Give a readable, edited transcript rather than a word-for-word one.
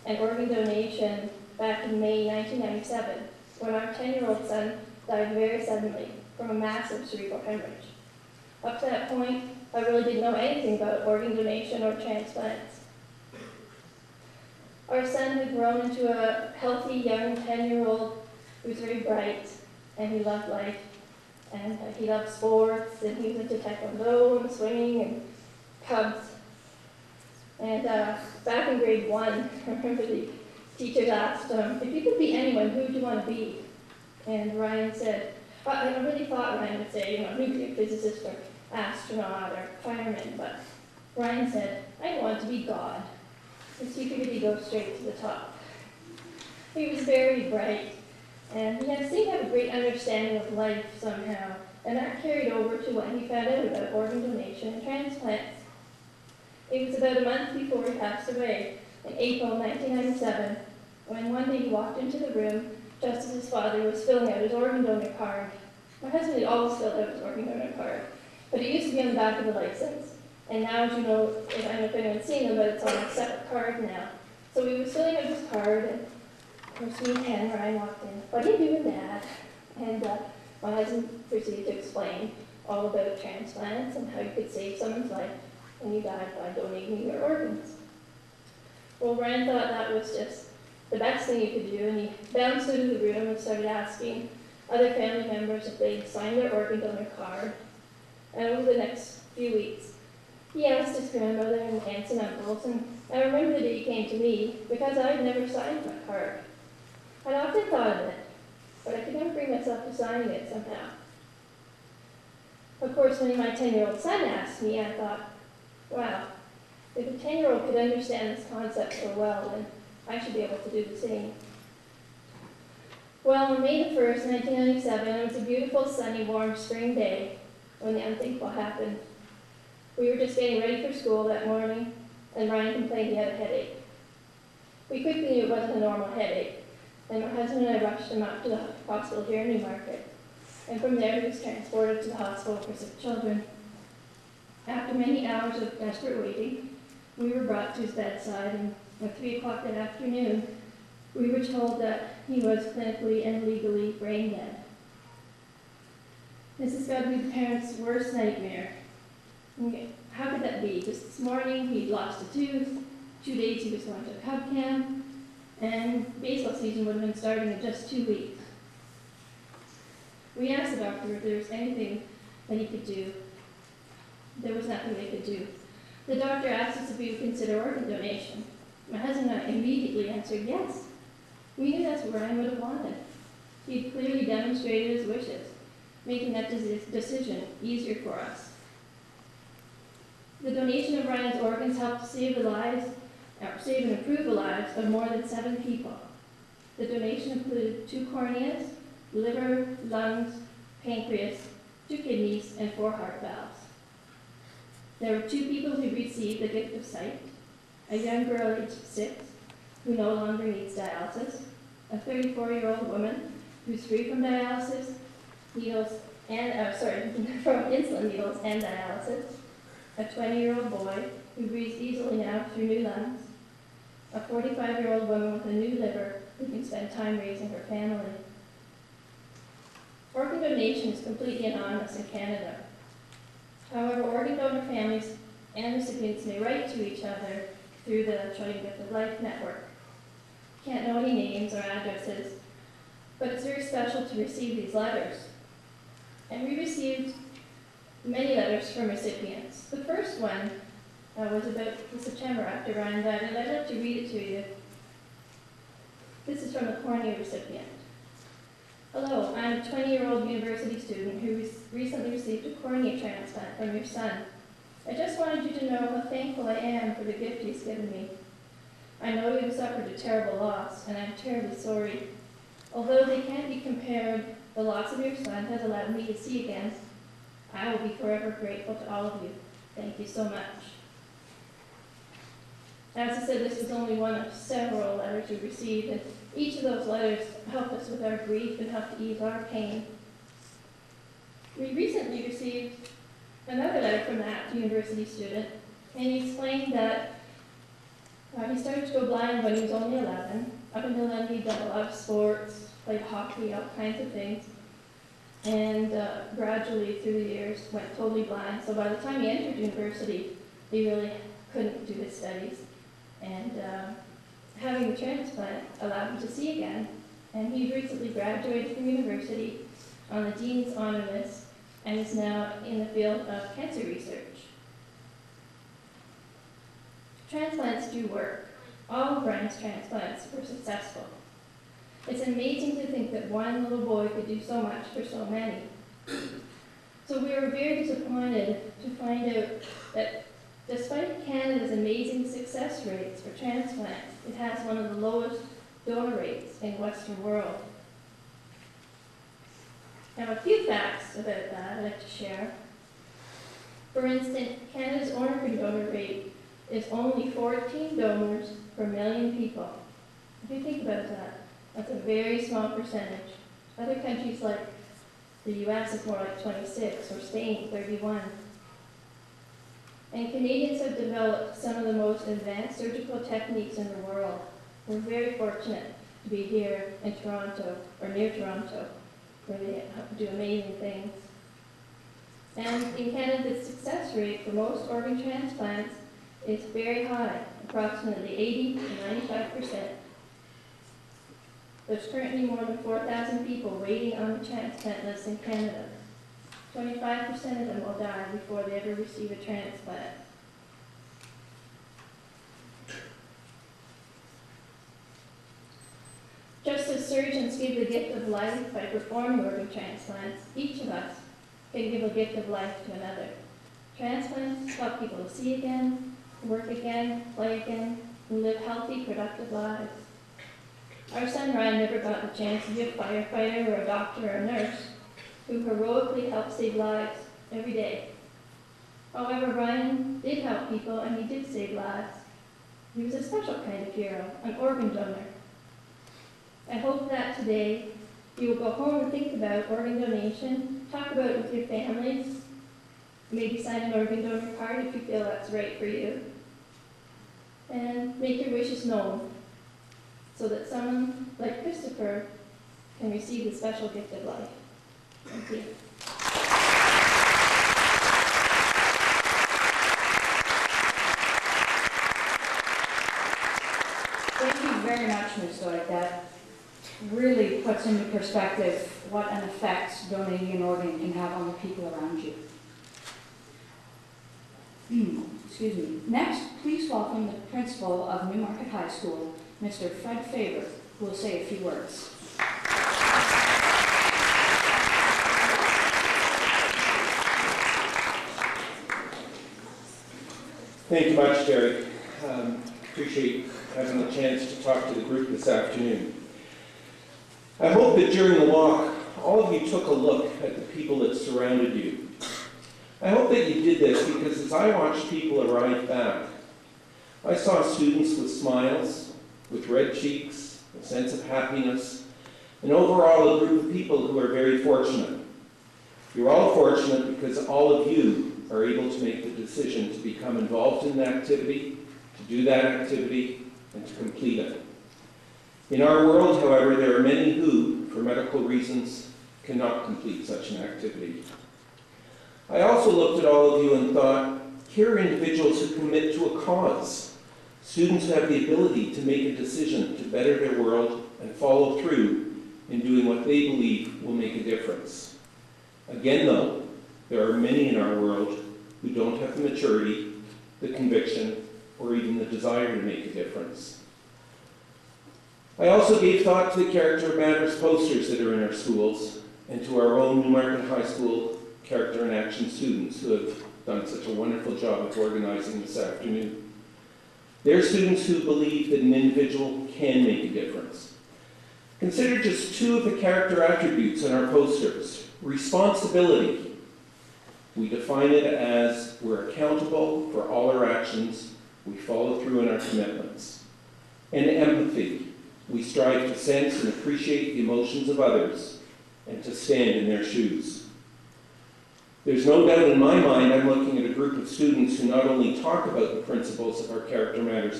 an organ donation back in May 1997, when our 10-year-old son died very suddenly from a massive cerebral hemorrhage. Up to that point, I really didn't know anything about organ donation or transplants. Our son had grown into a healthy young 10-year-old who was very bright, and he loved life, and he loved sports, and he was into taekwondo and swinging and cubs. And back in grade 1, I remember the teachers asked him, if you could be anyone, who would you want to be? And Ryan said, I really thought Ryan would say, nuclear physicist or astronaut or fireman, but Ryan said, I want to be God. And so he could go straight to the top. He was very bright, and he seemed to have a great understanding of life somehow, and that carried over to when he found out about organ donation and transplants. It was about a month before he passed away, in April 1997, when one day he walked into the room just as his father was filling out his organ donor card. My husband had always filled out his organ donor card, but it used to be on the back of the license. And now, as you know, I don't know if anyone's seen them, but it's on a separate card now. So he was filling out his card, and of course me and Ken, Ryan walked in. What are you doing, Dad? And my husband proceeded to explain all about transplants and how you could save someone's life when you died by donating your organs. Well, Ryan thought that was just the best thing you could do, and he bounced out of the room and started asking other family members if they'd signed their organ donor card. And over the next few weeks, he asked his grandmother and aunts and uncles, and I remember the day he came to me because I had never signed my card. I'd often thought of it, but I could never bring myself to signing it somehow. Of course, when my 10-year-old son asked me, I thought, wow, if a 10-year-old could understand this concept so well, then I should be able to do the same. Well, on May the 1st, 1997, it was a beautiful, sunny, warm spring day when the unthinkable happened. We were just getting ready for school that morning, and Ryan complained he had a headache. We quickly knew it wasn't a normal headache, and my husband and I rushed him up to the hospital here in Newmarket, and from there he was transported to the hospital for sick children. After many hours of desperate waiting, we were brought to his bedside, and at 3 o'clock that afternoon, we were told that he was clinically and legally brain dead. This has got to be the parents' worst nightmare. How could that be? Just this morning, he'd lost a tooth, 2 days he was going to a cub camp, and baseball season would have been starting in just 2 weeks. We asked the doctor if there was anything that he could do. There was nothing they could do. The doctor asked us if we would consider organ donation. My husband and I immediately answered yes. We knew that's what Ryan would have wanted. He had clearly demonstrated his wishes, making that decision easier for us. The donation of Ryan's organs helped save and improve the lives of more than 7 people. The donation included 2 corneas, liver, lungs, pancreas, 2 kidneys, and 4 heart valves. There were 2 people who received the gift of sight, a young girl aged 6 who no longer needs dialysis, a 34-year-old woman who's free from dialysis, from insulin needles and dialysis, a 20-year-old boy who breathes easily now through new lungs, a 45-year-old woman with a new liver who can spend time raising her family. Organ donation is completely anonymous in Canada. However, organ donor families and recipients may write to each other through the Trillium Gift of Life network. Can't know any names or addresses, but it's very special to receive these letters. And we received many letters from recipients. The first one was about the September after Ryan died, and I'd like to read it to you. This is from a cornea recipient. Hello, I'm a 20-year-old university student who recently received a cornea transplant from your son. I just wanted you to know how thankful I am for the gift he's given me. I know you have suffered a terrible loss, and I'm terribly sorry. Although they can't be compared, the loss of your son has allowed me to see again. I will be forever grateful to all of you. Thank you so much. As I said, this was only one of several letters we received, and each of those letters helped us with our grief and helped to ease our pain. We recently received another letter from that university student, and he explained that He started to go blind when he was only 11. Up until then, he'd done a lot of sports, played hockey, all kinds of things, and gradually through the years went totally blind. So by the time he entered university, he really couldn't do his studies. And having the transplant allowed him to see again. And he recently graduated from university on the Dean's Honor List and is now in the field of cancer research. Transplants do work. All of Brian's transplants were successful. It's amazing to think that one little boy could do so much for so many. So we were very disappointed to find out that despite Canada's amazing success rates for transplants, it has one of the lowest donor rates in the Western world. I have a few facts about that I'd like to share. For instance, Canada's organ donor rate is only 14 donors per million people. If you think about that, that's a very small percentage. Other countries like the US is more like 26, or Spain, 31. And Canadians have developed some of the most advanced surgical techniques in the world. We're very fortunate to be here in Toronto, or near Toronto, where they do amazing things. And in Canada, the success rate for most organ transplants is very high, approximately 80 to 95%. There's currently more than 4,000 people waiting on the transplant list in Canada. 25% of them will die before they ever receive a transplant. Just as surgeons give the gift of life by performing organ transplants, each of us can give a gift of life to another. Transplants help people to see again, work again, play again, and live healthy, productive lives. Our son Ryan never got the chance to be a firefighter or a doctor or a nurse who heroically help save lives every day. However, Ryan did help people and he did save lives. He was a special kind of hero, an organ donor. I hope that today you will go home and think about organ donation, talk about it with your families, maybe sign an organ donor card if you feel that's right for you, and make your wishes known so that someone like Kristopher can receive the special gift of life. Thank you. Thank you very much, Ms. Doig. That really puts into perspective what an effect donating an organ can have on the people around you. Excuse me. Next, please welcome the principal of Newmarket High School, Mr. Fred Faber, who will say a few words. Thank you much, Derek. Appreciate having the chance to talk to the group this afternoon. I hope that during the walk, all of you took a look at the people that surrounded you. I hope that you did this because as I watched people arrive back, I saw students with smiles, with red cheeks, a sense of happiness, and overall a group of people who are very fortunate. You're all fortunate because all of you are able to make the decision to become involved in the activity, to do that activity, and to complete it. In our world, however, there are many who, for medical reasons, cannot complete such an activity. I also looked at all of you and thought, here are individuals who commit to a cause, students who have the ability to make a decision to better their world and follow through in doing what they believe will make a difference. Again, though, there are many in our world who don't have the maturity, the conviction, or even the desire to make a difference. I also gave thought to the Character Matters posters that are in our schools and to our own Newmarket High School Character and Action students who have done such a wonderful job of organizing this afternoon. They're students who believe that an individual can make a difference. Consider just two of the character attributes in our posters. Responsibility. We define it as we're accountable for all our actions, we follow through on our commitments. And empathy. We strive to sense and appreciate the emotions of others and to stand in their shoes. There's no doubt in my mind I'm looking at a group of students who not only talk about the principles of our Character Matters